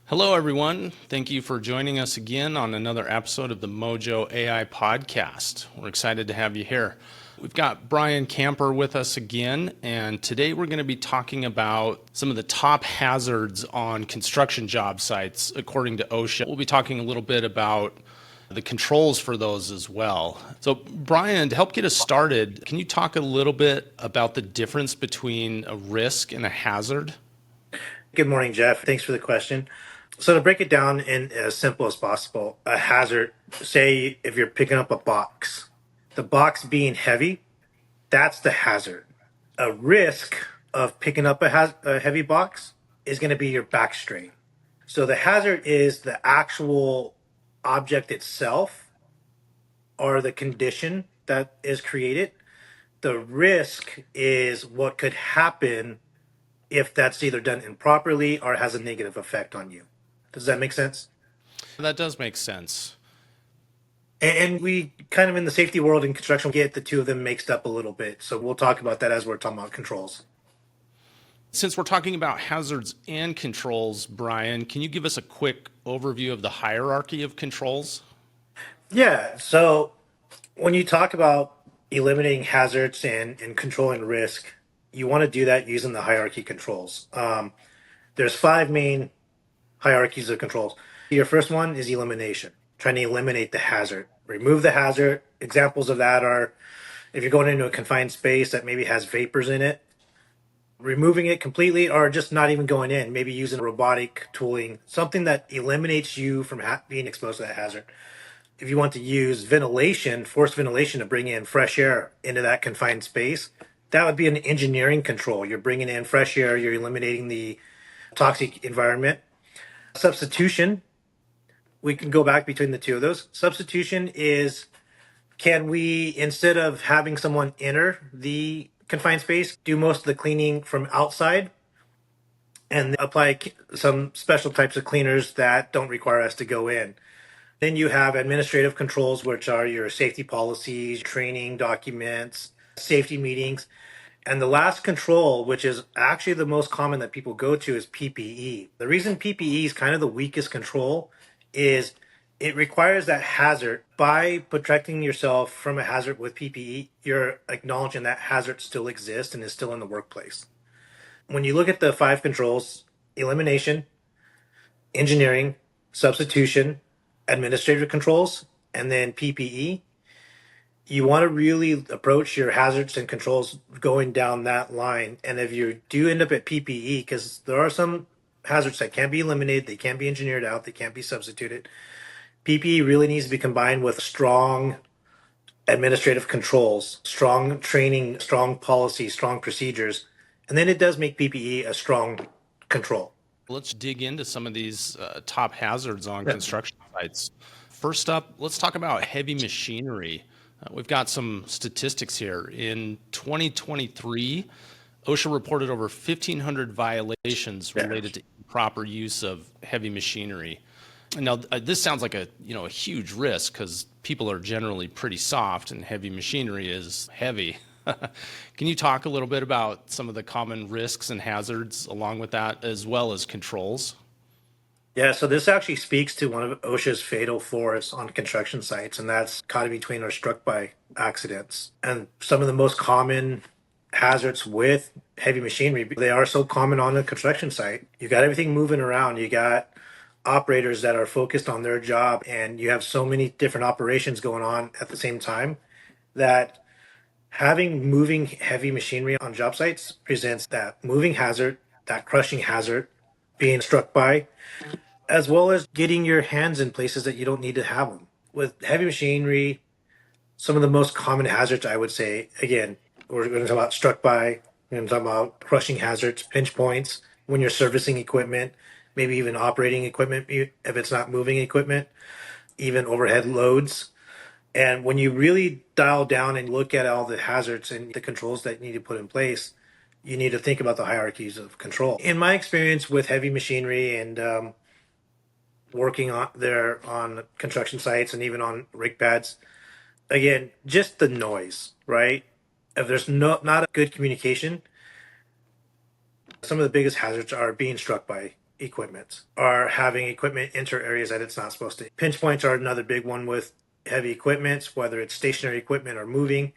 Hello, everyone. Thank you for joining us again on another episode of the Mojo AI podcast. We're excited to have you here. We've got Brian Camper with us again, and today we're going to be talking about some of the top hazards on construction job sites according to OSHA. We'll be talking a little bit about the controls for those as well. So, Brian, to help get us started, can you talk a little bit about the difference between a risk and a hazard? Good morning, Jeff. Thanks for the question. So to break it down in as simple as possible, a hazard, say if you're picking up a box, the box being heavy, that's the hazard. A risk of picking up a heavy box is going to be your back strain. So the hazard is the actual object itself or the condition that is created. The risk is what could happen if that's either done improperly or has a negative effect on you. Does that make sense? That does make sense. And we kind of in the safety world in construction get the two of them mixed up a little bit. So we'll talk about that as we're talking about controls. Since we're talking about hazards and controls, Brian, can you give us a quick overview of the hierarchy of controls? Yeah. So when you talk about eliminating hazards and controlling risk, you want to do that using the hierarchy controls. There's five main hierarchies of controls. Your first one is elimination, trying to eliminate the hazard, remove the hazard. Examples of that are if you're going into a confined space that maybe has vapors in it, removing it completely or just not even going in, maybe using robotic tooling, something that eliminates you from being exposed to that hazard. If you want to use ventilation, forced ventilation to bring in fresh air into that confined space, that would be an engineering control. You're bringing in fresh air, you're eliminating the toxic environment. Substitution, we can go back between the two of those. Substitution is can we, instead of having someone enter the confined space, do most of the cleaning from outside and apply some special types of cleaners that don't require us to go in? Then you have administrative controls, which are your safety policies, training documents, safety meetings. And the last control, which is actually the most common that people go to, is PPE. The reason PPE is kind of the weakest control is it requires that hazard. By protecting yourself from a hazard with PPE, you're acknowledging that hazard still exists and is still in the workplace. When you look at the five controls, elimination, engineering, substitution, administrative controls, and then PPE, you want to really approach your hazards and controls going down that line. And if you do end up at PPE, because there are some hazards that can't be eliminated, they can't be engineered out, they can't be substituted. PPE really needs to be combined with strong administrative controls, strong training, strong policy, strong procedures. And then it does make PPE a strong control. Let's dig into some of these top hazards on Yeah. construction sites. First up, let's talk about heavy machinery. We've got some statistics here. In 2023, OSHA reported over 1,500 violations Yeah. related to improper use of heavy machinery. Now, this sounds like a huge risk because people are generally pretty soft and heavy machinery is heavy. Can you talk a little bit about some of the common risks and hazards along with that, as well as controls? Yeah, so this actually speaks to one of OSHA's fatal flaws on construction sites, and that's caught in between or struck by accidents. And some of the most common hazards with heavy machinery, they are so common on a construction site. You got everything moving around. You got operators that are focused on their job, and you have so many different operations going on at the same time that having moving heavy machinery on job sites presents that moving hazard, that crushing hazard, being struck by, as well as getting your hands in places that you don't need to have them. With heavy machinery, some of the most common hazards, I would say, again, we're going to talk about struck by, we're going to talk about crushing hazards, pinch points, when you're servicing equipment, maybe even operating equipment, if it's not moving equipment, even overhead loads. And when you really dial down and look at all the hazards and the controls that you need to put in place, you need to think about the hierarchies of control. In my experience with heavy machinery and working on there on construction sites and even on rig pads, again, just the noise, right? If there's not a good communication, some of the biggest hazards are being struck by equipment are having equipment enter areas that it's not supposed to. Pinch points are another big one with heavy equipment, whether it's stationary equipment or moving.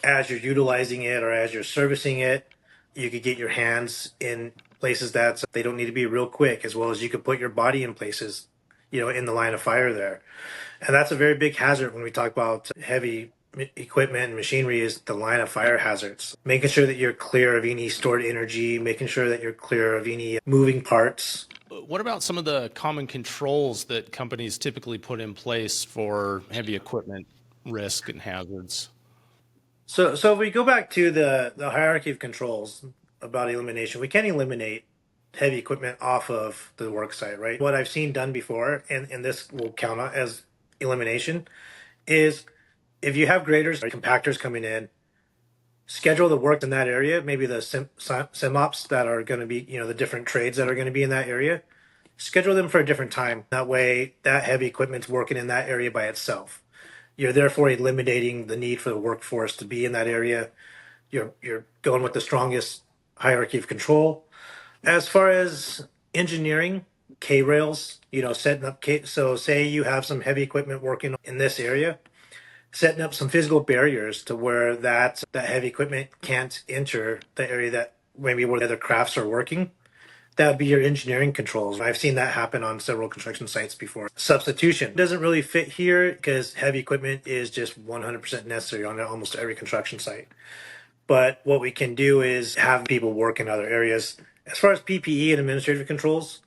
As you're utilizing it or as you're servicing it, you could get your hands in places that they don't need to be real quick, as well as you could put your body in places, in the line of fire there. And that's a very big hazard when we talk about heavy equipment and machinery is the line of fire hazards. Making sure that you're clear of any stored energy, making sure that you're clear of any moving parts. What about some of the common controls that companies typically put in place for heavy equipment risk and hazards? So if we go back to the hierarchy of controls about elimination, we can't eliminate heavy equipment off of the work site, right? What I've seen done before, and this will count as elimination, is if you have graders or compactors coming in, schedule the work in that area, maybe the sim ops that are going to be, the different trades that are going to be in that area, schedule them for a different time. That way, that heavy equipment's working in that area by itself. You're therefore eliminating the need for the workforce to be in that area. You're going with the strongest hierarchy of control. As far as engineering, K rails, setting up K. So say you have some heavy equipment working in this area, setting up some physical barriers to where that heavy equipment can't enter the area that maybe where the other crafts are working. That would be your engineering controls. I've seen that happen on several construction sites before. Substitution doesn't really fit here because heavy equipment is just 100% necessary on almost every construction site. But what we can do is have people work in other areas. As far as PPE and administrative controls,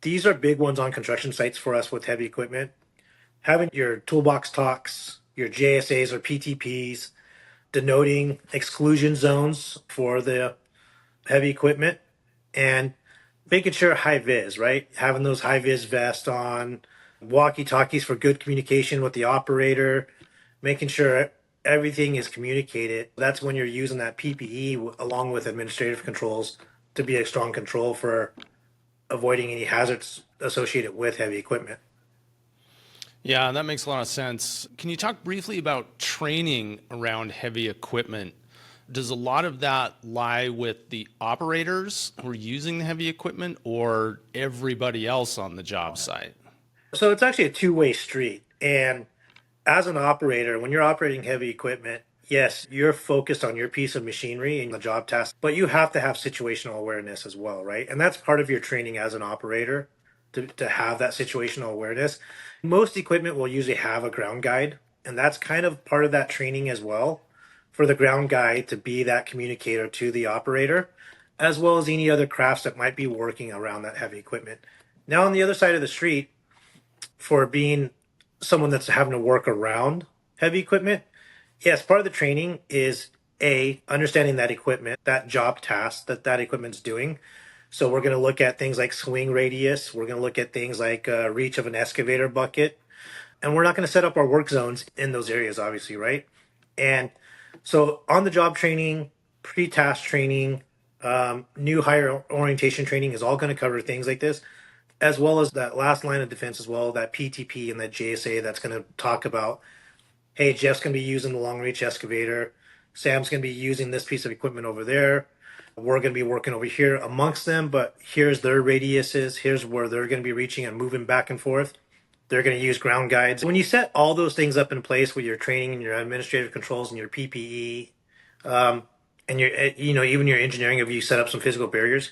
these are big ones on construction sites for us with heavy equipment. Having your toolbox talks, your JSAs or PTPs, denoting exclusion zones for the heavy equipment, and making sure high vis, right? Having those high vis vests on, walkie talkies for good communication with the operator, making sure everything is communicated. That's when you're using that PPE along with administrative controls to be a strong control for avoiding any hazards associated with heavy equipment. Yeah, that makes a lot of sense. Can you talk briefly about training around heavy equipment? Does a lot of that lie with the operators who are using the heavy equipment or everybody else on the job site? So it's actually a two-way street. And as an operator, when you're operating heavy equipment, yes, you're focused on your piece of machinery and the job task, but you have to have situational awareness as well, right? And that's part of your training as an operator to have that situational awareness. Most equipment will usually have a ground guide, and that's kind of part of that training as well for the ground guide to be that communicator to the operator, as well as any other crafts that might be working around that heavy equipment. Now, on the other side of the street, for being someone that's having to work around heavy equipment, yes, part of the training is understanding that equipment, that job task that equipment's doing. So we're going to look at things like swing radius. We're going to look at things like reach of an excavator bucket, and we're not going to set up our work zones in those areas, obviously, right? And so on the job training, pre-task training, new hire orientation training is all going to cover things like this, as well as that last line of defense as well, that PTP and that JSA that's going to talk about, hey, Jeff's going to be using the long reach excavator. Sam's going to be using this piece of equipment over there. We're going to be working over here amongst them, but here's their radiuses. Here's where they're going to be reaching and moving back and forth. They're going to use ground guides. When you set all those things up in place with your training and your administrative controls and your PPE, and even your engineering, if you set up some physical barriers,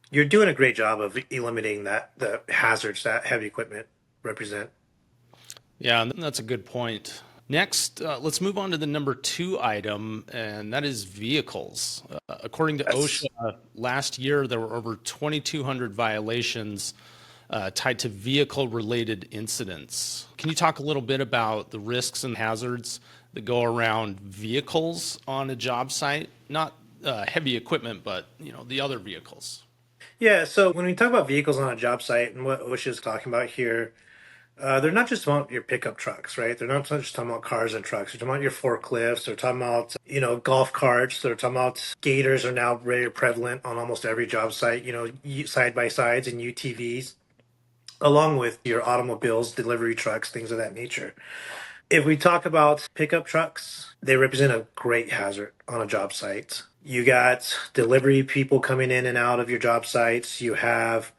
you're doing a great job of eliminating the hazards that heavy equipment represent. Yeah, that's a good point. Next, let's move on to the number two item, and that is vehicles. According to That's OSHA, last year there were over 2,200 violations tied to vehicle-related incidents. Can you talk a little bit about the risks and hazards that go around vehicles on a job site? Not heavy equipment, but the other vehicles. Yeah. So when we talk about vehicles on a job site and what OSHA is talking about here, they're not just about your pickup trucks, right? They're not just talking about cars and trucks. They're talking about your forklifts. They're talking about, golf carts. They're talking about skaters are now very prevalent on almost every job site, side by sides and UTVs, along with your automobiles, delivery trucks, things of that nature. If we talk about pickup trucks, they represent a great hazard on a job site. You got delivery people coming in and out of your job sites. You have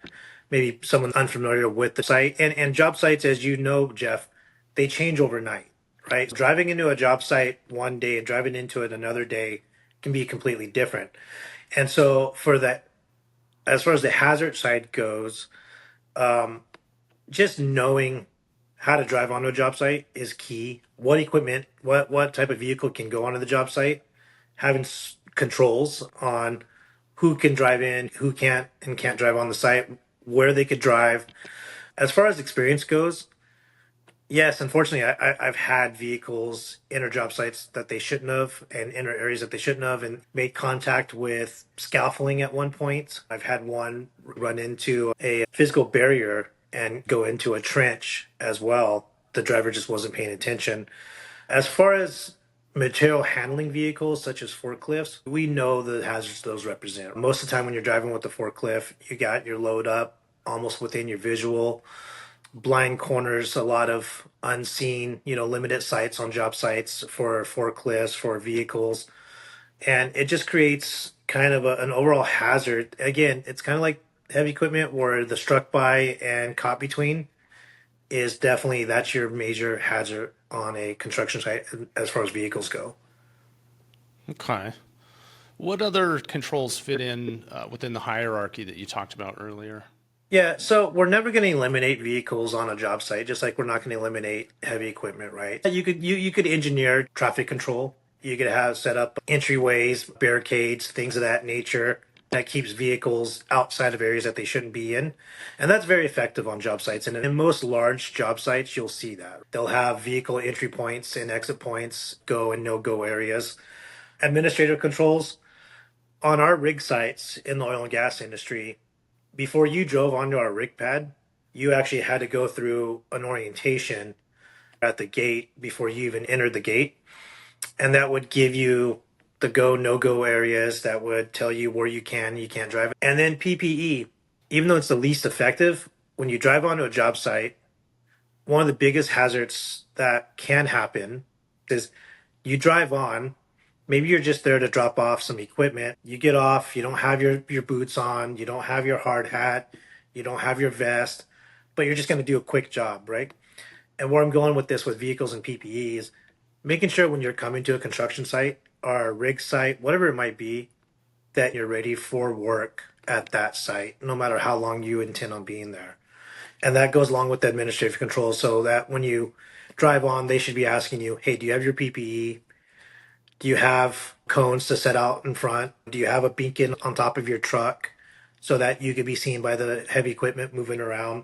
maybe someone unfamiliar with the site. And job sites, as you know, Jeff, they change overnight, right? Driving into a job site one day and driving into it another day can be completely different. And so for that, as far as the hazard side goes, just knowing how to drive onto a job site is key. What equipment, what type of vehicle can go onto the job site, having controls on who can drive in, who can't and can't drive on the site, where they could drive. As far as experience goes, yes, unfortunately, I've had vehicles enter job sites that they shouldn't have and enter areas that they shouldn't have and made contact with scaffolding at one point. I've had one run into a physical barrier and go into a trench as well. The driver just wasn't paying attention. As far as material handling vehicles such as forklifts, we know the hazards those represent. Most of the time when you're driving with the forklift, you got your load up almost within your visual, blind corners, a lot of unseen, limited sights on job sites for forklifts, for vehicles. And it just creates kind of an overall hazard. Again, it's kind of like heavy equipment where the struck by and caught between is definitely that's your major hazard on a construction site as far as vehicles go. Okay. What other controls fit in within the hierarchy that you talked about earlier? Yeah, so we're never going to eliminate vehicles on a job site, just like we're not going to eliminate heavy equipment, right? You could engineer traffic control. You could have set up entryways, barricades, things of that nature that keeps vehicles outside of areas that they shouldn't be in. And that's very effective on job sites. And in most large job sites, you'll see that. They'll have vehicle entry points and exit points, go and no go areas. Administrative controls on our rig sites in the oil and gas industry, before you drove onto our rig pad, you actually had to go through an orientation at the gate before you even entered the gate. And that would give you the go, no go areas that would tell you where you can't drive. And then PPE, even though it's the least effective, when you drive onto a job site, one of the biggest hazards that can happen is you drive on, maybe you're just there to drop off some equipment. You get off, you don't have your boots on, you don't have your hard hat, you don't have your vest, but you're just going to do a quick job, right? And where I'm going with this with vehicles and PPE is making sure when you're coming to a construction site or a rig site, whatever it might be, that you're ready for work at that site, no matter how long you intend on being there. And that goes along with the administrative controls so that when you drive on, they should be asking you, hey, do you have your PPE? Do you have cones to set out in front? Do you have a beacon on top of your truck so that you can be seen by the heavy equipment moving around?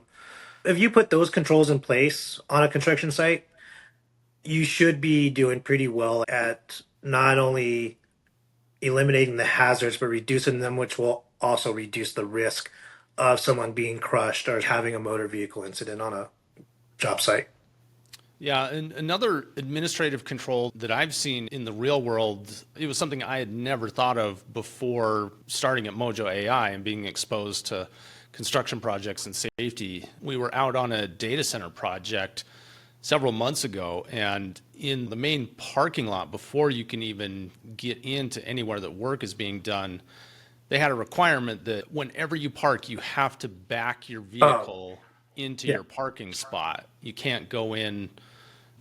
If you put those controls in place on a construction site, you should be doing pretty well at not only eliminating the hazards, but reducing them, which will also reduce the risk of someone being crushed or having a motor vehicle incident on a job site. Yeah, and another administrative control that I've seen in the real world, it was something I had never thought of before starting at Mojo AI and being exposed to construction projects and safety. We were out on a data center project several months ago, and in the main parking lot, before you can even get into anywhere that work is being done, they had a requirement that whenever you park, you have to back your Oh, vehicle into yeah. your parking spot. You can't go in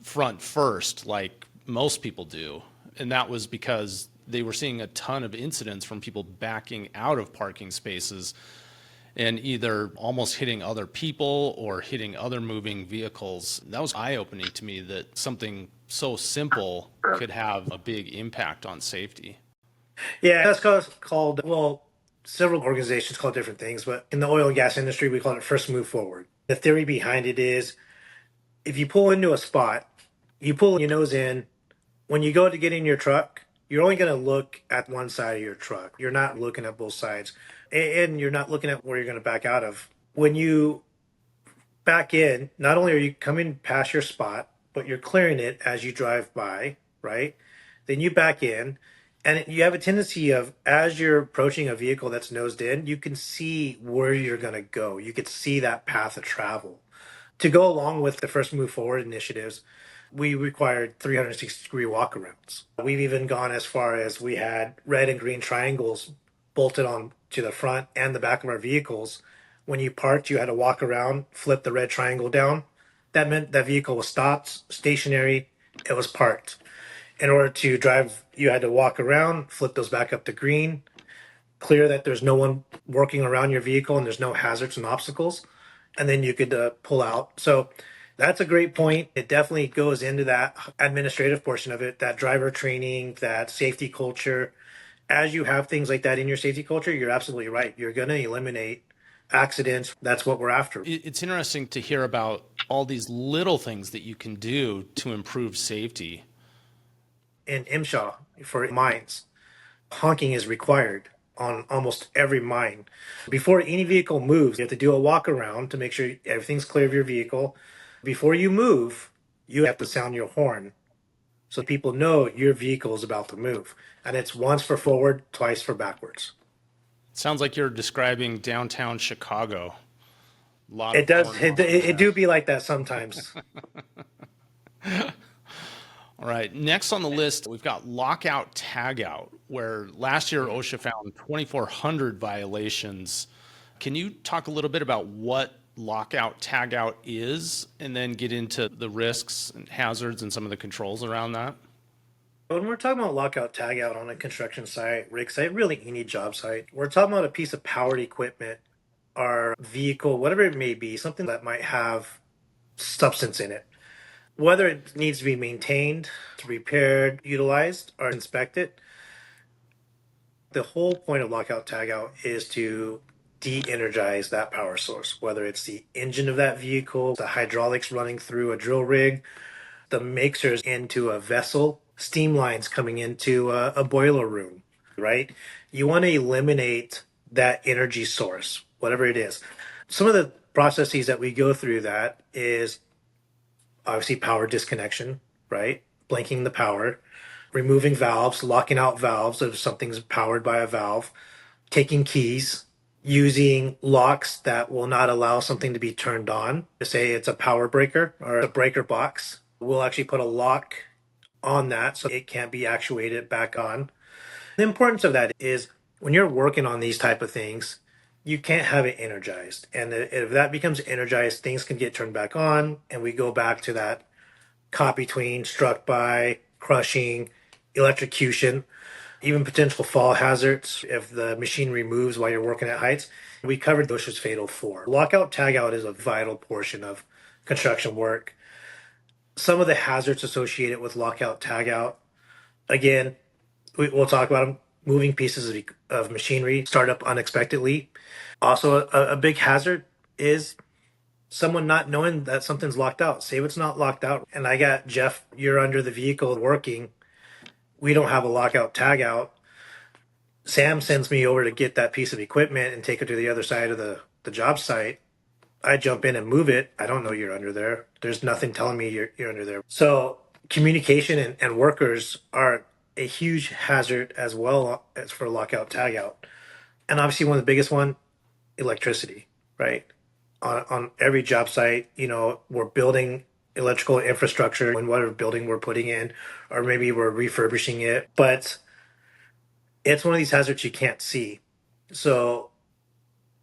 front first like most people do. And that was because they were seeing a ton of incidents from people backing out of parking spaces and either almost hitting other people or hitting other moving vehicles. That was eye-opening to me that something so simple could have a big impact on safety. Yeah, that's called, well, several organizations call it different things, but in the oil and gas industry, we call it first move forward. The theory behind it is if you pull into a spot, you pull your nose in. When you go to get in your truck, you're only going to look at one side of your truck. You're not looking at both sides. And you're not looking at where you're going to back out of. When you back in, not only are you coming past your spot, but you're clearing it as you drive by, right? Then you back in, and you have a tendency of, as you're approaching a vehicle that's nosed in, you can see where you're going to go. You could see that path of travel. To go along with the first move forward initiatives, we required 360-degree walkarounds. We've even gone as far as we had red and green triangles bolted on to the front and the back of our vehicles When you parked, you had to walk around, flip the red triangle down. That meant that vehicle was stopped, stationary, it was parked. In order to drive, you had to walk around, flip those back up to green, clear that there's no one working around your vehicle and there's no hazards and obstacles, and then you could pull out. So that's a great point. It definitely goes into that administrative portion of it, that driver training, that safety culture. As you have things like that in your safety culture, you're absolutely right. You're going to eliminate accidents. That's what we're after. It's interesting to hear about all these little things that you can do to improve safety. In MSHA for mines, honking is required on almost every mine. Before any vehicle moves, you have to do a walk around to make sure everything's clear of your vehicle. Before you move, you have to sound your horn so people know your vehicle is about to move. And it's once for forward, twice for backwards. Sounds like you're describing downtown Chicago. A lot It of does. horn It honking. do be like that sometimes. All right. Next on the list, we've got lockout tagout, where last year OSHA found 2,400 violations. Can you talk a little bit about what lockout tagout is and then get into the risks and hazards and some of the controls around that? When we're talking about lockout tagout on a construction site, rig site, really any job site, we're talking about a piece of powered equipment or vehicle, whatever it may be, something that might have substance in it. Whether it needs to be maintained, repaired, utilized, or inspected, the whole point of lockout tagout is to de-energize that power source, whether it's the engine of that vehicle, the hydraulics running through a drill rig, the mixers into a vessel, steam lines coming into a boiler room, right? You want to eliminate that energy source, whatever it is. Some of the processes that we go through that is obviously power disconnection, right? Blanking the power, removing valves, locking out valves if something's powered by a valve, taking keys, using locks that will not allow something to be turned on. Say it's a power breaker or a breaker box. We'll actually put a lock on that so it can't be actuated back on. The importance of that is when you're working on these type of things, you can't have it energized. And if that becomes energized, things can get turned back on and we go back to that caught between, struck by, crushing, electrocution, even potential fall hazards if the machinery moves while you're working at heights. We covered OSHA's Fatal 4. Lockout tagout is a vital portion of construction work. Some of the hazards associated with lockout tagout, again, we'll talk about them. Moving pieces of machinery start up unexpectedly. Also, a big hazard is someone not knowing that something's locked out. Say it's not locked out, and I got Jeff, you're under the vehicle working. We don't have a lockout tagout. Sam sends me over to get that piece of equipment and take it to the other side of the job site. I jump in and move it. I don't know you're under there. There's nothing telling me you're under there. So communication and workers are a huge hazard as well as for lockout tagout. And obviously one of the biggest one, electricity, right? On every job site, we're building electrical infrastructure in whatever building we're putting in, or maybe we're refurbishing it. But it's one of these hazards you can't see. So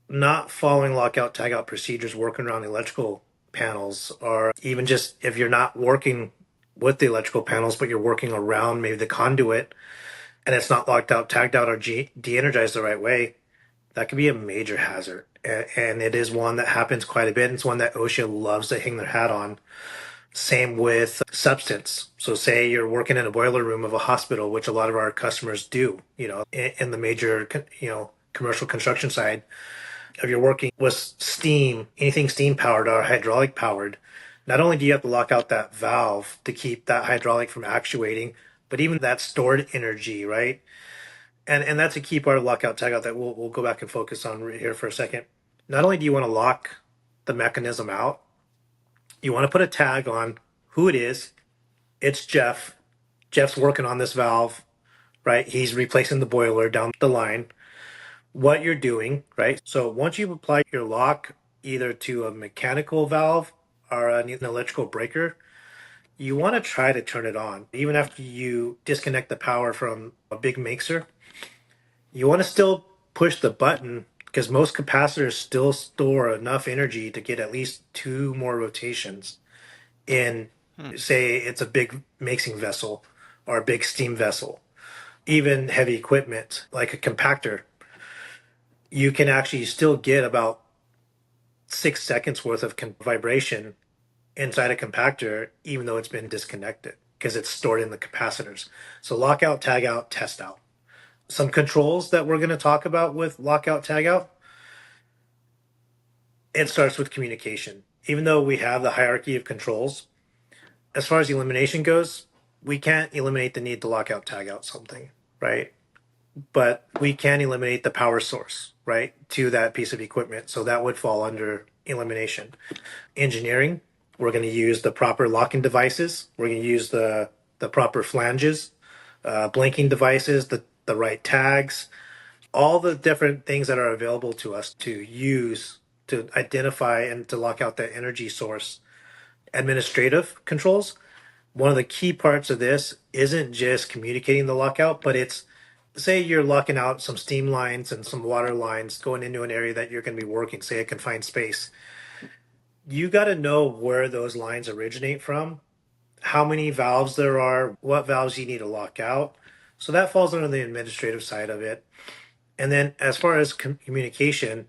not following lockout tagout procedures, working around electrical panels, or even just if you're not working with the electrical panels, but you're working around maybe the conduit and it's not locked out, tagged out, or de-energized the right way, that could be a major hazard. And it is one that happens quite a bit. It's one that OSHA loves to hang their hat on. Same with substance. So say you're working in a boiler room of a hospital, which a lot of our customers do, in the major, commercial construction side. If you're working with steam, anything steam powered or hydraulic powered, not only do you have to lock out that valve to keep that hydraulic from actuating, but even that stored energy, right? And that's a key part of lockout tagout that we'll go back and focus on right here for a second. Not only do you want to lock the mechanism out, you want to put a tag on who it is. It's Jeff. Jeff's working on this valve, right? He's replacing the boiler down the line. What you're doing, right? So once you've applied your lock either to a mechanical valve or an electrical breaker, you want to try to turn it on. Even after you disconnect the power from a big mixer, you want to still push the button because most capacitors still store enough energy to get at least two more rotations in, Hmm. say, it's a big mixing vessel or a big steam vessel. Even heavy equipment like a compactor, you can actually still get about 6 seconds worth of vibration inside a compactor, even though it's been disconnected because it's stored in the capacitors. So lockout, tagout, test out. Some controls that we're going to talk about with lockout, tagout, it starts with communication. Even though we have the hierarchy of controls, as far as elimination goes, we can't eliminate the need to lock out, tag out something, right? But we can eliminate the power source, right, to that piece of equipment. So that would fall under elimination. Engineering, we're going to use the proper locking devices. We're going to use the proper flanges, blinking devices, the right tags, all the different things that are available to us to use to identify and to lock out that energy source. Administrative controls, one of the key parts of this isn't just communicating the lockout, but it's, say you're locking out some steam lines and some water lines going into an area that you're going to be working, say a confined space. You got to know where those lines originate from, how many valves there are, what valves you need to lock out. So that falls under the administrative side of it. And then as far as communication,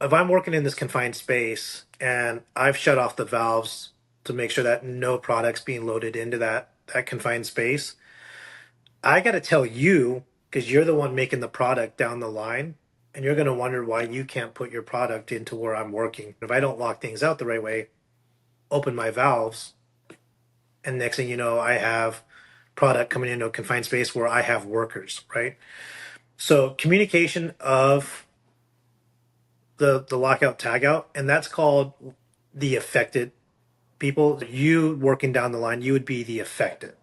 if I'm working in this confined space and I've shut off the valves to make sure that no product's being loaded into that confined space, I got to tell you because you're the one making the product down the line, and you're going to wonder why you can't put your product into where I'm working. If I don't lock things out the right way, open my valves, and next thing you know, I have product coming into a confined space where I have workers, right? So communication of the lockout tagout, and that's called the affected people. You working down the line, you would be the affected,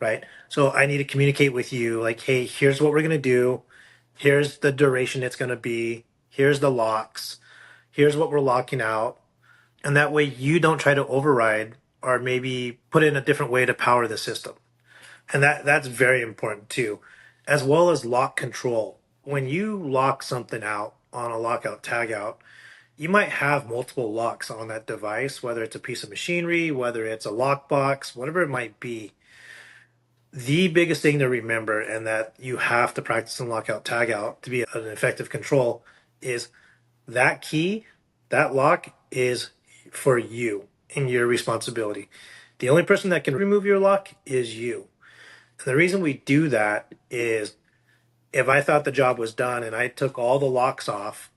right? So I need to communicate with you like, hey, here's what we're gonna do. Here's the duration it's gonna be. Here's the locks. Here's what we're locking out. And that way you don't try to override or maybe put in a different way to power the system. And that's very important too, as well as lock control. When you lock something out on a lockout tagout, you might have multiple locks on that device, whether it's a piece of machinery, whether it's a lockbox, whatever it might be. The biggest thing to remember, and that you have to practice in lockout tagout to be an effective control, is that key, that lock is for you and your responsibility. The only person that can remove your lock is you. And the reason we do that is if I thought the job was done and I took all the locks off,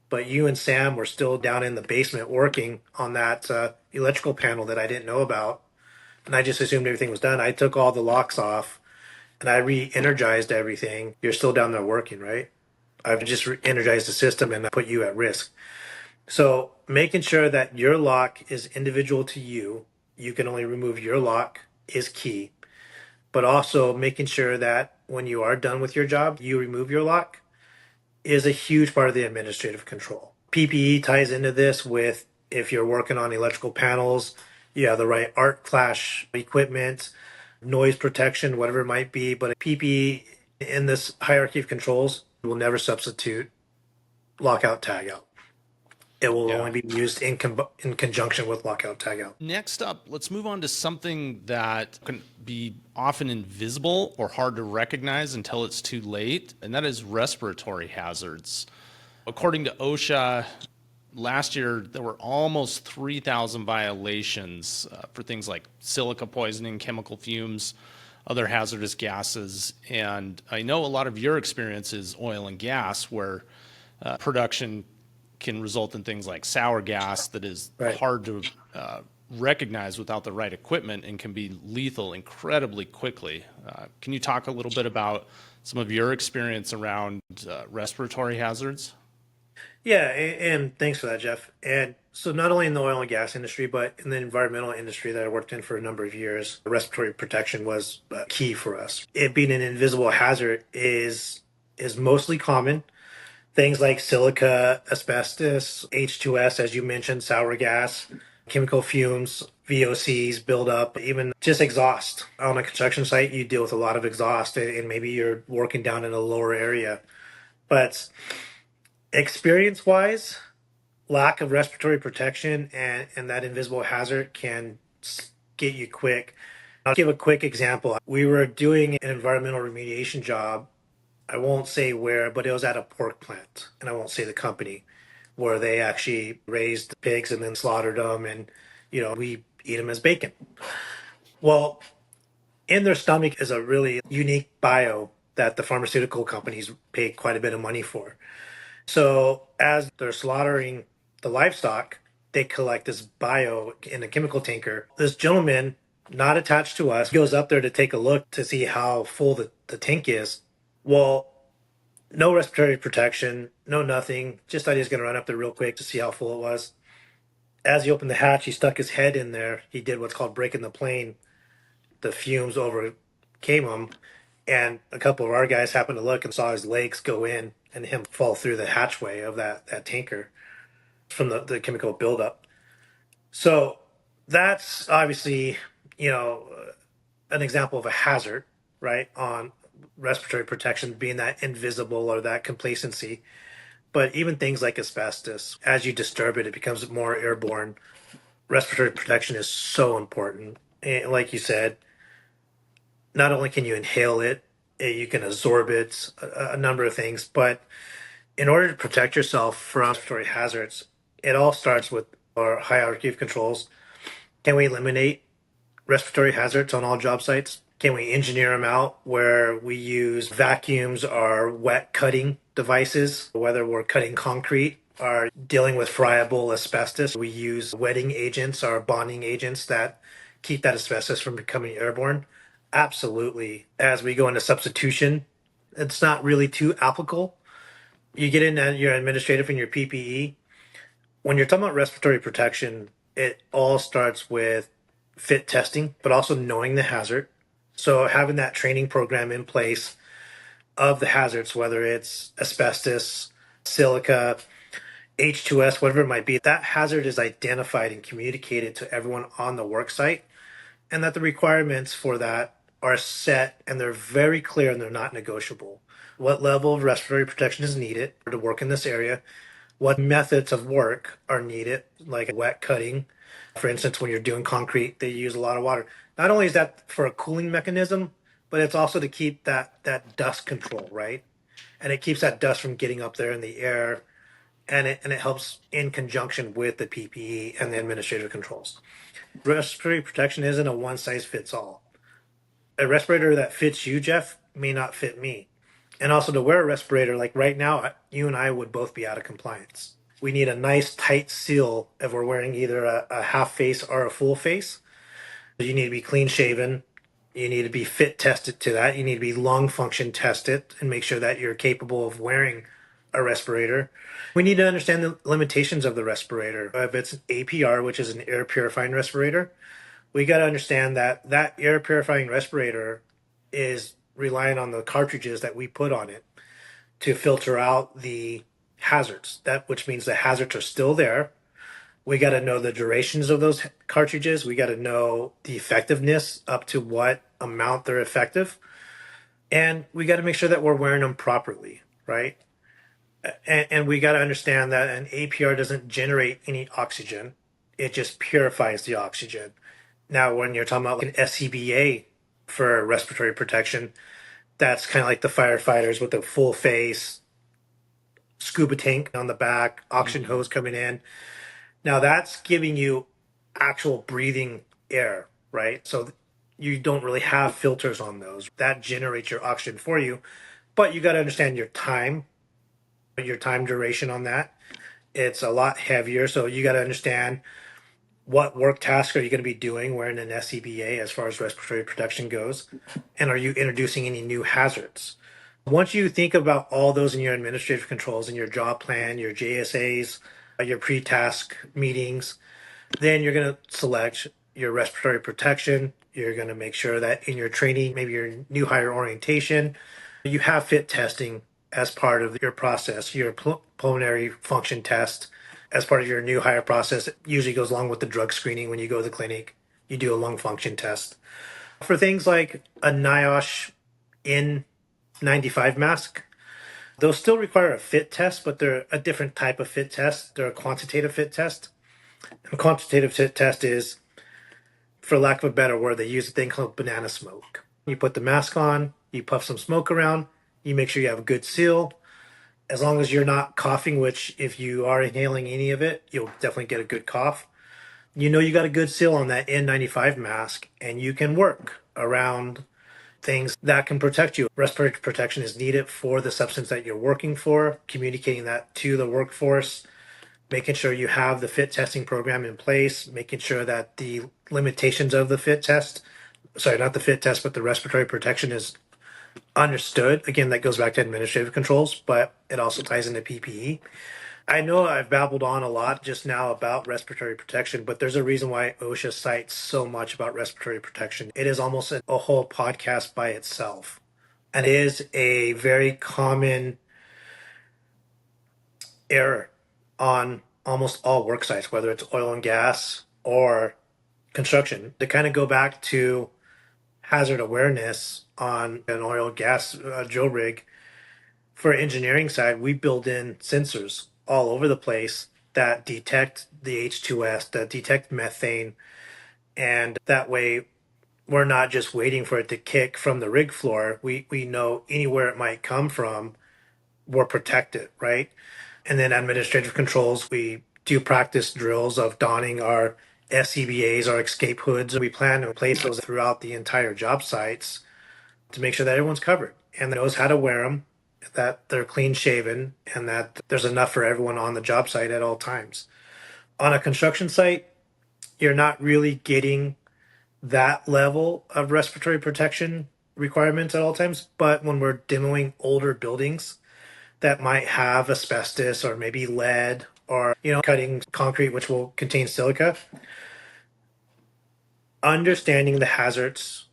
but you and Sam were still down in the basement working on that electrical panel that I didn't know about, and I just assumed everything was done. I took all the locks off and I re-energized everything. You're still down there working, right? I've just re-energized the system and I put you at risk. So making sure that your lock is individual to you, you can only remove your lock is key. But also making sure that when you are done with your job, you remove your lock is a huge part of the administrative control. PPE ties into this with if you're working on electrical panels, you have the right arc flash equipment, noise protection, whatever it might be. But PPE in this hierarchy of controls will never substitute lockout tagout. It will Yeah. only be used in conjunction with lockout tagout. Next up, let's move on to something that can be often invisible or hard to recognize until it's too late, and that is respiratory hazards. According to OSHA, last year there were almost 3,000 violations for things like silica poisoning, chemical fumes, other hazardous gases. And I know a lot of your experience is oil and gas, where production can result in things like sour gas that is Right. hard to recognize without the right equipment and can be lethal incredibly quickly. Can you talk a little bit about some of your experience around respiratory hazards? Yeah, and thanks for that, Jeff. And so, not only in the oil and gas industry, but in the environmental industry that I worked in for a number of years, respiratory protection was key for us. It being an invisible hazard is mostly common. Things like silica, asbestos, H2S, as you mentioned, sour gas, chemical fumes, VOCs build up, even just exhaust. On a construction site, you deal with a lot of exhaust, and maybe you're working down in a lower area. But Experience wise, lack of respiratory protection and that invisible hazard can get you quick. I'll give a quick example. We were doing an environmental remediation job. I won't say where, but it was at a pork plant, and I won't say the company, where they actually raised pigs and then slaughtered them, and we eat them as bacon. Well, in their stomach is a really unique bio that the pharmaceutical companies pay quite a bit of money for. So as they're slaughtering the livestock, they collect this bio in a chemical tanker. This gentleman, not attached to us, goes up there to take a look to see how full the tank is. Well, no respiratory protection, no nothing. Just thought he was going to run up there real quick to see how full it was. As he opened the hatch, he stuck his head in there. He did what's called breaking the plane. The fumes overcame him, and a couple of our guys happened to look and saw his legs go in and him fall through the hatchway of that tanker from the chemical buildup. So that's obviously, you know, an example of a hazard, right? On respiratory protection being that invisible or that complacency. But even things like asbestos, as you disturb it, it becomes more airborne. Respiratory protection is so important. And like you said, not only can you inhale it, you can absorb it, a number of things. But in order to protect yourself from respiratory hazards, it all starts with our hierarchy of controls. Can we eliminate respiratory hazards on all job sites? Can we engineer them out where we use vacuums or wet cutting devices, whether we're cutting concrete or dealing with friable asbestos? We use wetting agents or bonding agents that keep that asbestos from becoming airborne. Absolutely. As we go into substitution, it's not really too applicable. You get in your administrative and your PPE. When you're talking about respiratory protection, it all starts with fit testing, but also knowing the hazard. So having that training program in place of the hazards, whether it's asbestos, silica, H2S, whatever it might be, that hazard is identified and communicated to everyone on the work site, and that the requirements for that are set and they're very clear and they're not negotiable. What level of respiratory protection is needed to work in this area? What methods of work are needed, like wet cutting? For instance, when you're doing concrete, they use a lot of water. Not only is that for a cooling mechanism, but it's also to keep that dust control, right? And it keeps that dust from getting up there in the air, and it helps in conjunction with the PPE and the administrative controls. Respiratory protection isn't a one size fits all. A respirator that fits you, Jeff, may not fit me. And also to wear a respirator, like right now, you and I would both be out of compliance. We need a nice tight seal if we're wearing either a half face or a full face. You need to be clean shaven. You need to be fit tested to that. You need to be lung function tested and make sure that you're capable of wearing a respirator. We need to understand the limitations of the respirator. If it's an APR, which is an air purifying respirator, we got to understand that that air purifying respirator is relying on the cartridges that we put on it to filter out the hazards. That which means the hazards are still there. We got to know the durations of those cartridges. We got to know the effectiveness up to what amount they're effective. And we got to make sure that we're wearing them properly, right? And we got to understand that an APR doesn't generate any oxygen. It just purifies the oxygen. Now, when you're talking about like an SCBA for respiratory protection, that's kind of like the firefighters with the full face, scuba tank on the back, oxygen hose coming in. Now, that's giving you actual breathing air, right? So you don't really have filters on those. That generates your oxygen for you, but you got to understand your time duration on that. It's a lot heavier, so you got to understand what work task are you going to be doing wearing an SCBA as far as respiratory protection goes, and are you introducing any new hazards? Once you think about all those in your administrative controls, in your job plan, your JSAs, your pre-task meetings, then you're going to select your respiratory protection. You're going to make sure that in your training, maybe your new hire orientation, you have fit testing as part of your process, your pulmonary function test as part of your new hire process. It usually goes along with the drug screening when you go to the clinic. You do a lung function test. For things like a NIOSH N95 mask, Those still require a fit test, but they're a different type of fit test. They're a quantitative fit test. A quantitative fit test is, for lack of a better word, they use a thing called banana smoke. You put the mask on, you puff some smoke around, you make sure you have a good seal. As long as you're not coughing, which if you are inhaling any of it, you'll definitely get a good cough. You know you got a good seal on that N95 mask, and you can work around things that can protect you. Respiratory protection is needed for the substance that you're working for, communicating that to the workforce, making sure you have the fit testing program in place, making sure that the limitations of the fit test, sorry, not the fit test, but the respiratory protection is understood. Again, that goes back to administrative controls, but it also ties into PPE. I know I've babbled on a lot just now about respiratory protection, but there's a reason why OSHA cites so much about respiratory protection. It is almost a whole podcast by itself. And it is a very common error on almost all work sites, whether it's oil and gas or construction. To kind of go back to hazard awareness on an oil and gas drill rig, for engineering side, we build in sensors all over the place that detect the H2S, that detect methane, and that way we're not just waiting for it to kick from the rig floor. We know anywhere it might come from, we're protected, right? And then administrative controls, we do practice drills of donning our SCBAs, our escape hoods. We plan to place those throughout the entire job sites to make sure that everyone's covered and knows how to wear them, that they're clean shaven, and that there's enough for everyone on the job site at all times. On a construction site, you're not really getting that level of respiratory protection requirements at all times. But when we're demoing older buildings that might have asbestos or maybe lead, or cutting concrete which will contain silica, understanding the hazards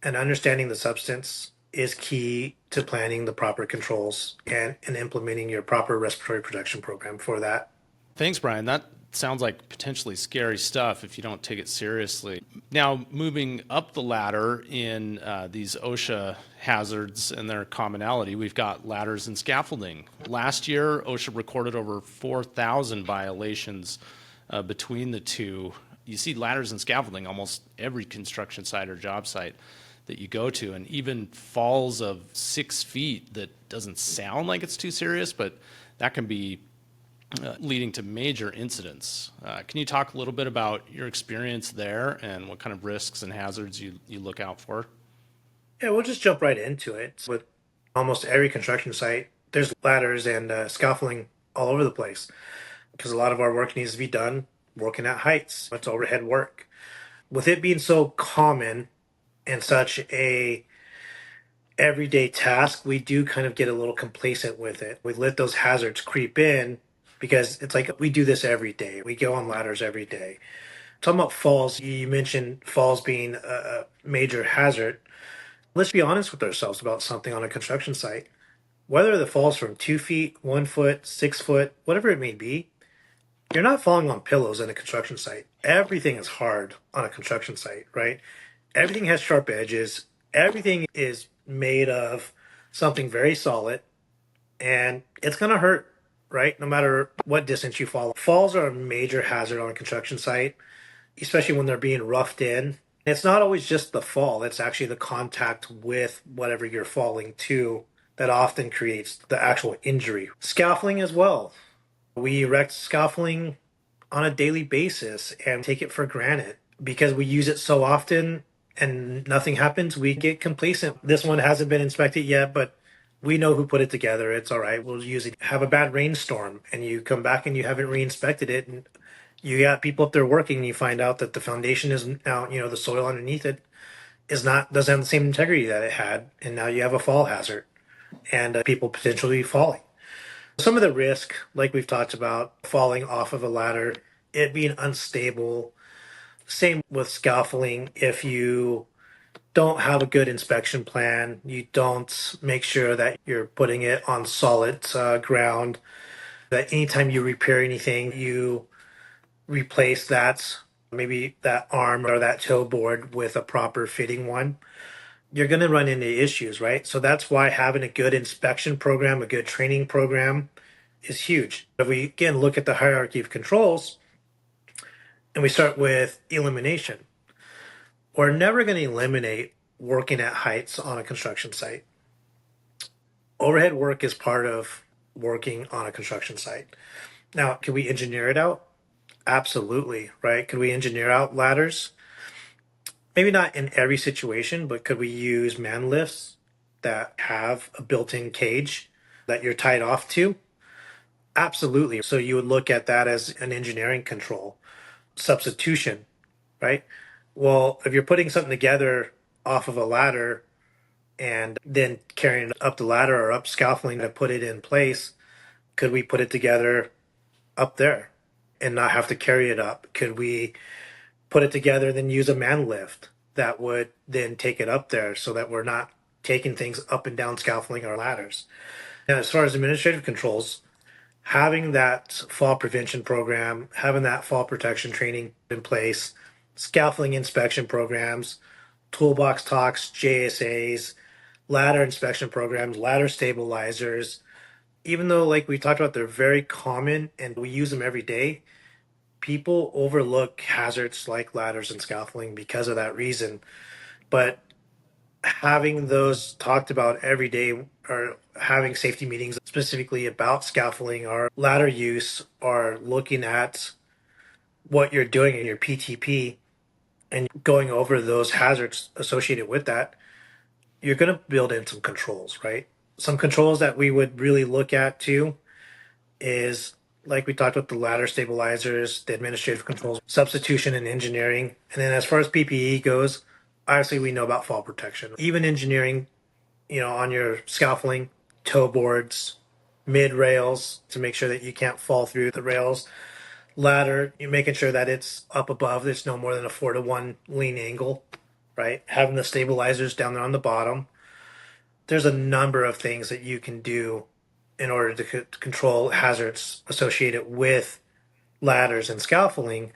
and understanding the substance is key to planning the proper controls and implementing your proper respiratory protection program for that. Thanks, Brian. That sounds like potentially scary stuff if you don't take it seriously. Now, moving up the ladder in these OSHA hazards and their commonality, we've got ladders and scaffolding. Last year, OSHA recorded over 4,000 violations between the two. You see ladders and scaffolding almost every construction site or job site that you go to, and even falls of 6 feet that doesn't sound like it's too serious, but that can be leading to major incidents. Can you talk a little bit about your experience there and what kind of risks and hazards you look out for? Yeah, we'll just jump right into it. With almost every construction site, there's ladders and scaffolding all over the place because a lot of our work needs to be done working at heights. It's overhead work. With it being so common and such a everyday task, we do kind of get a little complacent with it. We let those hazards creep in because it's like we do this every day. We go on ladders every day. Talking about falls, you mentioned falls being a major hazard. Let's be honest with ourselves about something on a construction site. Whether the fall's from 2 feet, 1 foot, 6 foot, whatever it may be, you're not falling on pillows in a construction site. Everything is hard on a construction site, right? Everything has sharp edges. Everything is made of something very solid, and it's going to hurt, right? No matter what distance you fall. Falls are a major hazard on a construction site, especially when they're being roughed in. It's not always just the fall, it's actually the contact with whatever you're falling to that often creates the actual injury. Scaffolding as well. We erect scaffolding on a daily basis and take it for granted because we use it so often and nothing happens. We get complacent. This one hasn't been inspected yet, but we know who put it together. It's all right. We'll use it. Have a bad rainstorm and you come back and you haven't re-inspected it, and you got people up there working and you find out that the foundation is now, the soil underneath it is not, doesn't have the same integrity that it had. And now you have a fall hazard and people potentially falling. Some of the risk, like we've talked about, falling off of a ladder, it being unstable. Same with scaffolding. If you don't have a good inspection plan, you don't make sure that you're putting it on solid ground, that anytime you repair anything, you replace that, maybe that arm or that toe board with a proper fitting one. you're going to run into issues, right? So that's why having a good inspection program, a good training program is huge. If we again look at the hierarchy of controls and we start with elimination, we're never going to eliminate working at heights on a construction site. Overhead work is part of working on a construction site. Now, can we engineer it out? Absolutely, right? Could we engineer out ladders? Maybe not in every situation, but could we use man lifts that have a built-in cage that you're tied off to? Absolutely. So you would look at that as an engineering control. Substitution, right? Well, if you're putting something together off of a ladder and then carrying it up the ladder or up scaffolding to put it in place, could we put it together up there and not have to carry it up? Could we put it together, then use a man lift that would then take it up there so that we're not taking things up and down scaffolding or ladders? And as far as administrative controls, having that fall prevention program, having that fall protection training in place, scaffolding inspection programs, toolbox talks, JSAs, ladder inspection programs, ladder stabilizers, even though, like we talked about, they're very common and we use them every day, people overlook hazards like ladders and scaffolding because of that reason. But having those talked about every day or having safety meetings specifically about scaffolding or ladder use or looking at what you're doing in your PTP and going over those hazards associated with that, you're going to build in some controls, right? Some controls that we would really look at too is like we talked about the ladder stabilizers, the administrative controls, substitution and engineering. And then as far as PPE goes, obviously we know about fall protection. Even engineering, on your scaffolding, toe boards, mid rails to make sure that you can't fall through the rails. Ladder, you're making sure that it's up above, there's no more than a 4-to-1 lean angle, right? Having the stabilizers down there on the bottom. There's a number of things that you can do in order to control hazards associated with ladders and scaffolding,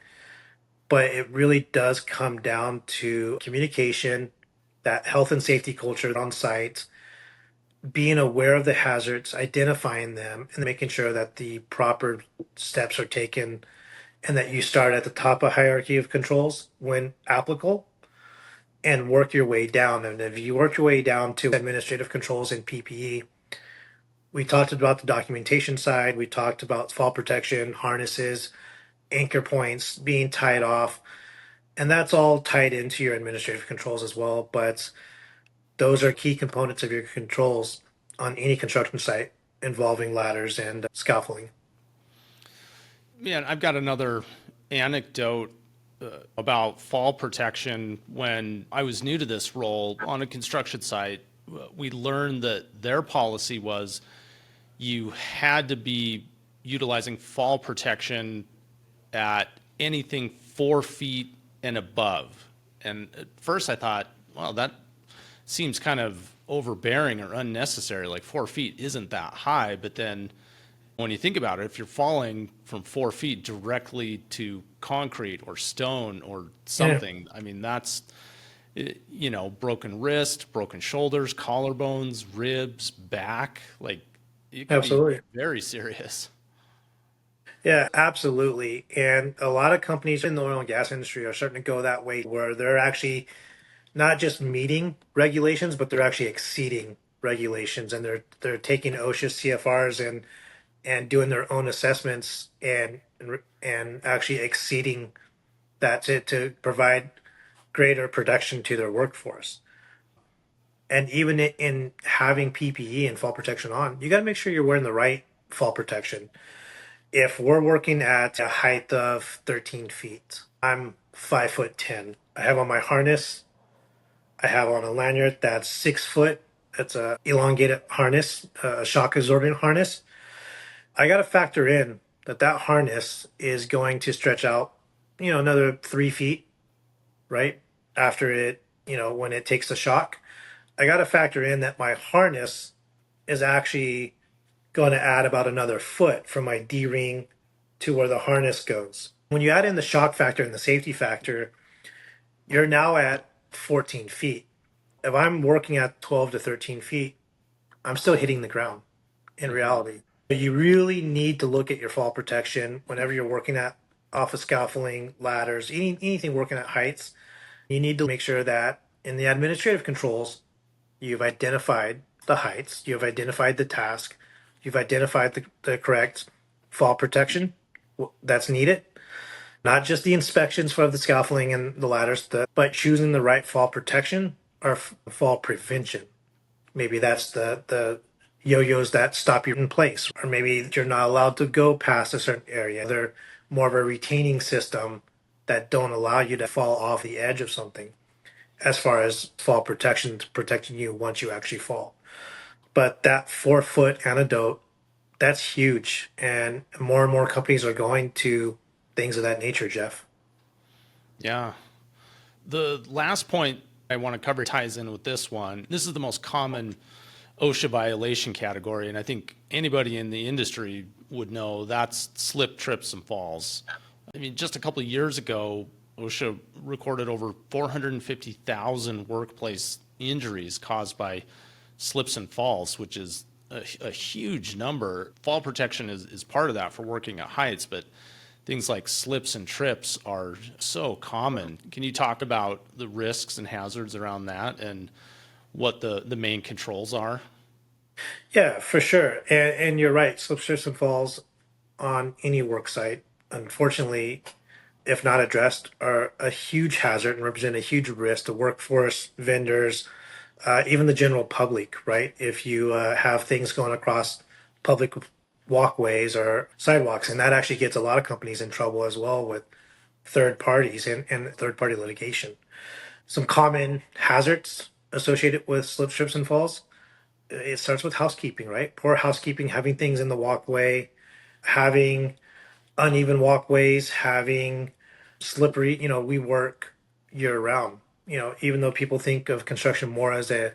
but it really does come down to communication, that health and safety culture on site, being aware of the hazards, identifying them, and making sure that the proper steps are taken and that you start at the top of hierarchy of controls when applicable and work your way down. And if you work your way down to administrative controls and PPE, we talked about the documentation side. We talked about fall protection, harnesses, anchor points being tied off. And that's all tied into your administrative controls as well. But those are key components of your controls on any construction site involving ladders and scaffolding. Man, I've got another anecdote about fall protection. When I was new to this role on a construction site, we learned that their policy was you had to be utilizing fall protection at anything 4 feet and above. And at first I thought, well, that seems kind of overbearing or unnecessary. Like 4 feet isn't that high. But then when you think about it, if you're falling from 4 feet directly to concrete or stone or Yeah, something, I mean, that's, broken wrist, broken shoulders, collarbones, ribs, back, like it could be absolutely. very serious. Yeah, absolutely. And a lot of companies in the oil and gas industry are starting to go that way where they're actually not just meeting regulations, but they're actually exceeding regulations and they're taking OSHA CFRs and doing their own assessments and actually exceeding that to provide greater protection to their workforce. And even in having PPE and fall protection on, you got to make sure you're wearing the right fall protection. If we're working at a height of 13 feet, I'm 5'10". I have on my harness. I have on a lanyard that's 6 foot. It's a elongated harness, a shock absorbing harness. I got to factor in that that harness is going to stretch out, another 3 feet, right? After it, when it takes the shock, I got to factor in that my harness is actually going to add about another foot from my D ring to where the harness goes. When you add in the shock factor and the safety factor, you're now at 14 feet. If I'm working at 12 to 13 feet, I'm still hitting the ground in Hmm. reality. You really need to look at your fall protection whenever you're working at off of scaffolding, ladders, anything working at heights. You need to make sure that in the administrative controls, you've identified the heights, you've identified the task, you've identified the correct fall protection that's needed. Not just the inspections for the scaffolding and the ladders, but choosing the right fall protection or fall prevention. Maybe that's the yo-yos that stop you in place, or maybe you're not allowed to go past a certain area. They're more of a retaining system that don't allow you to fall off the edge of something as far as fall protection, protecting you once you actually fall. But that 4 foot antidote, that's huge. And more companies are going to things of that nature, Jeff. Yeah. The last point I want to cover ties in with this one. This is the most common OSHA violation category, and I think anybody in the industry would know that's slip, trips, and falls. I mean, just a couple of years ago, OSHA recorded over 450,000 workplace injuries caused by slips and falls, which is a huge number. Fall protection is part of that for working at heights, but things like slips and trips are so common. Can you talk about the risks and hazards around that and what the main controls are? Yeah, for sure. And you're right. Slip, trips, and falls on any work site, unfortunately, if not addressed, are a huge hazard and represent a huge risk to workforce, vendors, even the general public, right? If you have things going across public walkways or sidewalks, and that actually gets a lot of companies in trouble as well with third parties and third party litigation. Some common hazards associated with slip, trips, and falls. It starts with housekeeping, right? Poor housekeeping, having things in the walkway, having uneven walkways, having slippery, we work year round. Even though people think of construction more as a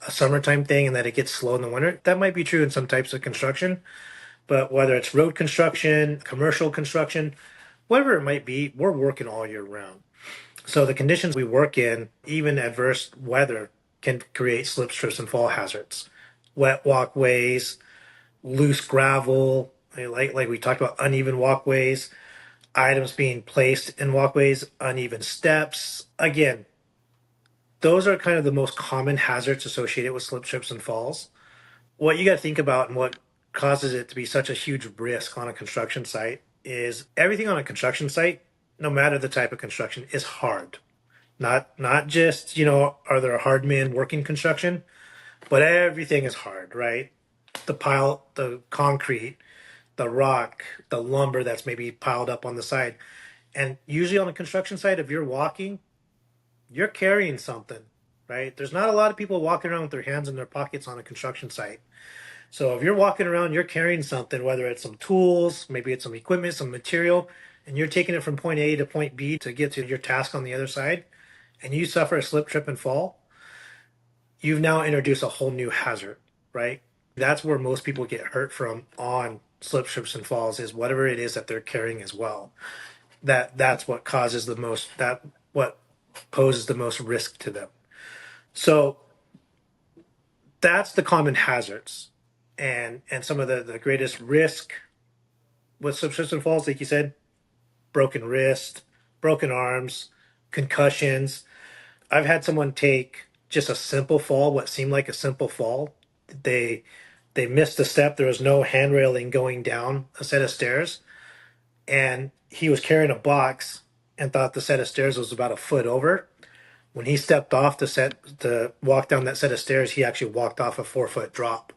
summertime thing and that it gets slow in the winter, that might be true in some types of construction. But whether it's road construction, commercial construction, whatever it might be, we're working all year round. So the conditions we work in, even adverse weather, can create slip, trips, and fall hazards. Wet walkways, loose gravel, like we talked about, uneven walkways, items being placed in walkways, uneven steps. Again, those are kind of the most common hazards associated with slip, trips, and falls. What you got to think about and what causes it to be such a huge risk on a construction site is everything on a construction site, no matter the type of construction, is hard. Not just, are there hard men working construction, but everything is hard, right? The concrete, the rock, the lumber that's maybe piled up on the side. And usually on a construction site, if you're walking, you're carrying something, right? There's not a lot of people walking around with their hands in their pockets on a construction site. So if you're walking around, you're carrying something, whether it's some tools, maybe it's some equipment, some material, and you're taking it from point A to point B to get to your task on the other side, and you suffer a slip, trip, and fall, you've now introduced a whole new hazard, right? That's where most people get hurt from on slip, trips, and falls is whatever it is that they're carrying as well. That's what causes the most that what poses the most risk to them. So that's the common hazards and some of the greatest risk with slip, trips, and falls, like you said, broken wrist, broken arms, concussions. I've had someone take just a simple fall, what seemed like a simple fall. They they missed a step. There was no hand railing going down a set of stairs, and he was carrying a box and thought the set of stairs was about a foot over. When he stepped off the set to walk down that set of stairs, he actually walked off a 4 foot drop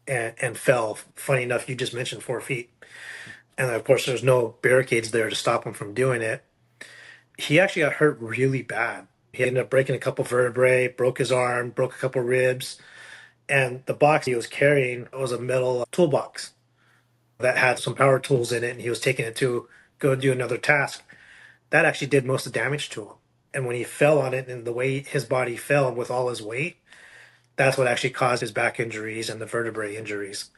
and fell. Funny enough, you just mentioned 4 feet. And of course, there's no barricades there to stop him from doing it. He actually got hurt really bad. He ended up breaking a couple vertebrae, broke his arm, broke a couple ribs. And the box he was carrying was a metal toolbox that had some power tools in it. And he was taking it to go do another task. That actually did most of the damage to him. And when he fell on it and the way his body fell with all his weight, that's what actually caused his back injuries and the vertebrae injuries.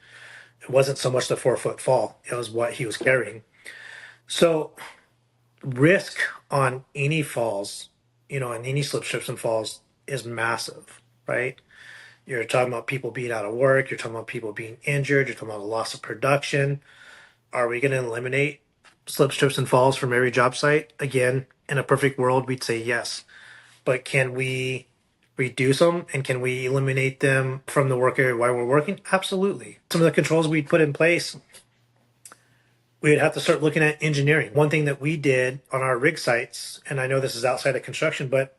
It wasn't so much the 4 foot fall, it was what he was carrying. So, risk on any falls, and any slip, trips, and falls is massive, right? You're talking about people being out of work, you're talking about people being injured, you're talking about a loss of production. Are we going to eliminate slips, trips, and falls from every job site? Again, in a perfect world, we'd say yes. But can we reduce them and can we eliminate them from the work area while we're working? Absolutely. Some of the controls we put in place, we would have to start looking at engineering. One thing that we did on our rig sites, and I know this is outside of construction, but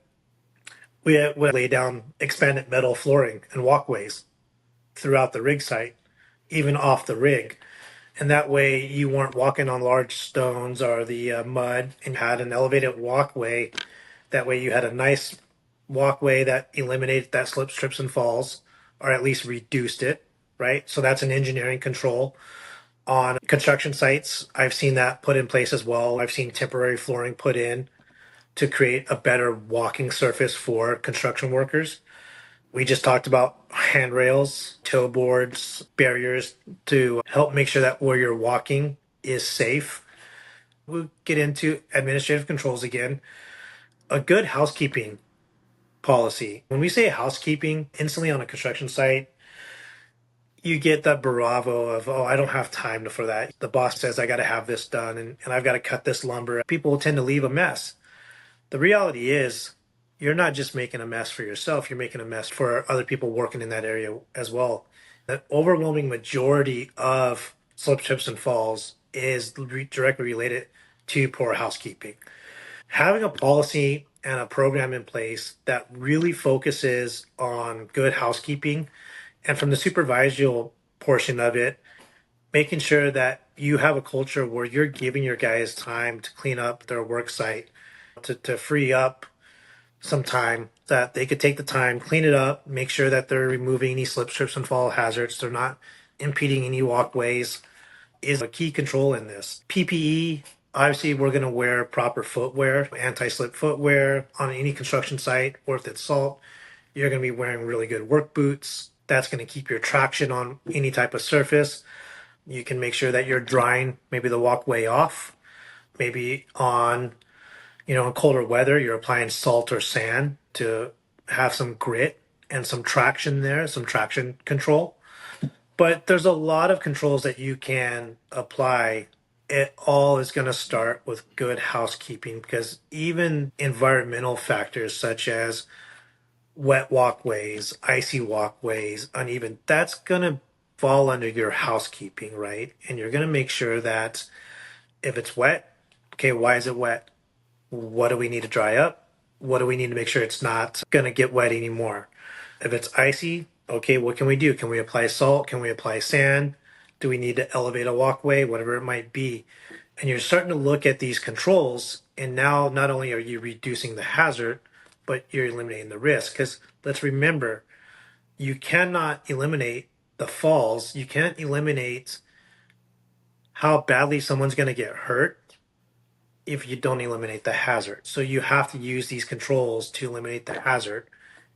we would lay down expanded metal flooring and walkways throughout the rig site, even off the rig. And that way you weren't walking on large stones or the mud and had an elevated walkway. That way you had a nice walkway that eliminated that slips, trips, and falls, or at least reduced it, right? So that's an engineering control. On construction sites, I've seen that put in place as well. I've seen temporary flooring put in to create a better walking surface for construction workers. We just talked about handrails, toe boards, barriers to help make sure that where you're walking is safe. We'll get into administrative controls again. A good housekeeping policy. When we say housekeeping, instantly on a construction site, you get that bravo of, oh, I don't have time for that. The boss says I got to have this done and I've got to cut this lumber. People tend to leave a mess. The reality is, you're not just making a mess for yourself, you're making a mess for other people working in that area as well. The overwhelming majority of slips, trips, and falls is directly related to poor housekeeping. Having a policy and a program in place that really focuses on good housekeeping and from the supervisorial portion of it, making sure that you have a culture where you're giving your guys time to clean up their work site, to free up some time that they could take the time, clean it up, make sure that they're removing any slip, trips, and fall hazards. They're not impeding any walkways is a key control in this. PPE, obviously, we're going to wear proper footwear, anti-slip footwear on any construction site, or if it's salt, you're going to be wearing really good work boots. That's going to keep your traction on any type of surface. You can make sure that you're drying maybe the walkway off. Maybe on, in colder weather, you're applying salt or sand to have some grit and some traction there, some traction control. But there's a lot of controls that you can apply. It all is going to start with good housekeeping because even environmental factors such as wet walkways, icy walkways, uneven, that's going to fall under your housekeeping, right? And you're going to make sure that if it's wet, okay, why is it wet? What do we need to dry up? What do we need to make sure it's not going to get wet anymore? If it's icy, okay, what can we do? Can we apply salt? Can we apply sand? Do we need to elevate a walkway? Whatever it might be. And you're starting to look at these controls, and now not only are you reducing the hazard, but you're eliminating the risk. Because let's remember, you cannot eliminate the falls, you can't eliminate how badly someone's going to get hurt if you don't eliminate the hazard. So you have to use these controls to eliminate the hazard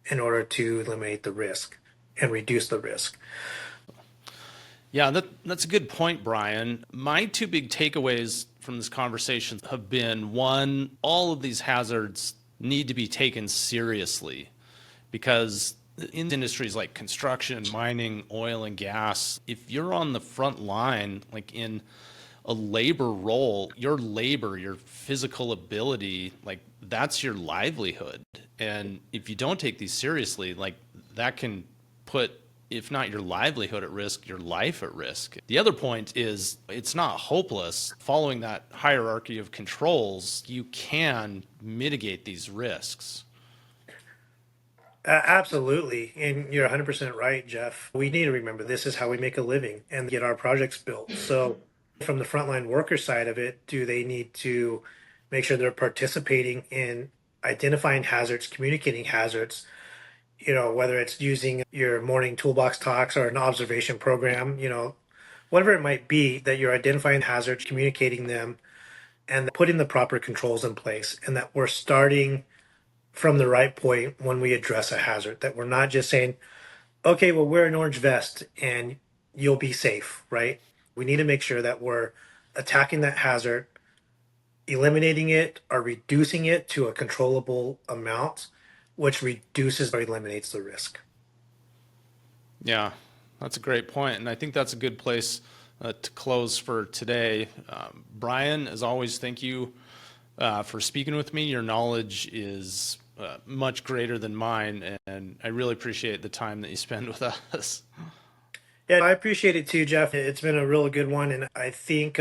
in order to eliminate the risk and reduce the risk. Yeah, that's a good point, Brian. My two big takeaways from this conversation have been one, all of these hazards need to be taken seriously because in industries like construction, mining, oil, and gas, if you're on the front line, like in a labor role, your labor, your physical ability, like that's your livelihood. And if you don't take these seriously, like that can put, if not your livelihood at risk, your life at risk. The other point is it's not hopeless. Following that hierarchy of controls, you can mitigate these risks. Absolutely. And you're 100% right, Jeff. We need to remember this is how we make a living and get our projects built. So, from the frontline worker side of it, do they need to make sure they're participating in identifying hazards, communicating hazards? Whether it's using your morning toolbox talks or an observation program, whatever it might be, that you're identifying hazards, communicating them, and putting the proper controls in place, and that we're starting from the right point when we address a hazard, that we're not just saying, okay, well, wear an orange vest and you'll be safe, right? We need to make sure that we're attacking that hazard, eliminating it or reducing it to a controllable amount, which reduces or eliminates the risk. Yeah, that's a great point, and I think that's a good place to close for today. Brian, as always, thank you for speaking with me. Your knowledge is much greater than mine, and I really appreciate the time that you spend with us. Yeah, I appreciate it too, Jeff. It's been a really good one, and I think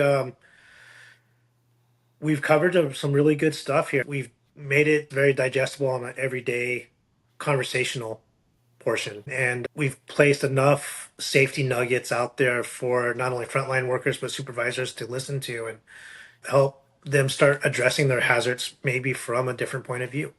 we've covered some really good stuff here. We've made it very digestible on an everyday conversational portion, and we've placed enough safety nuggets out there for not only frontline workers but supervisors to listen to and help them start addressing their hazards maybe from a different point of view.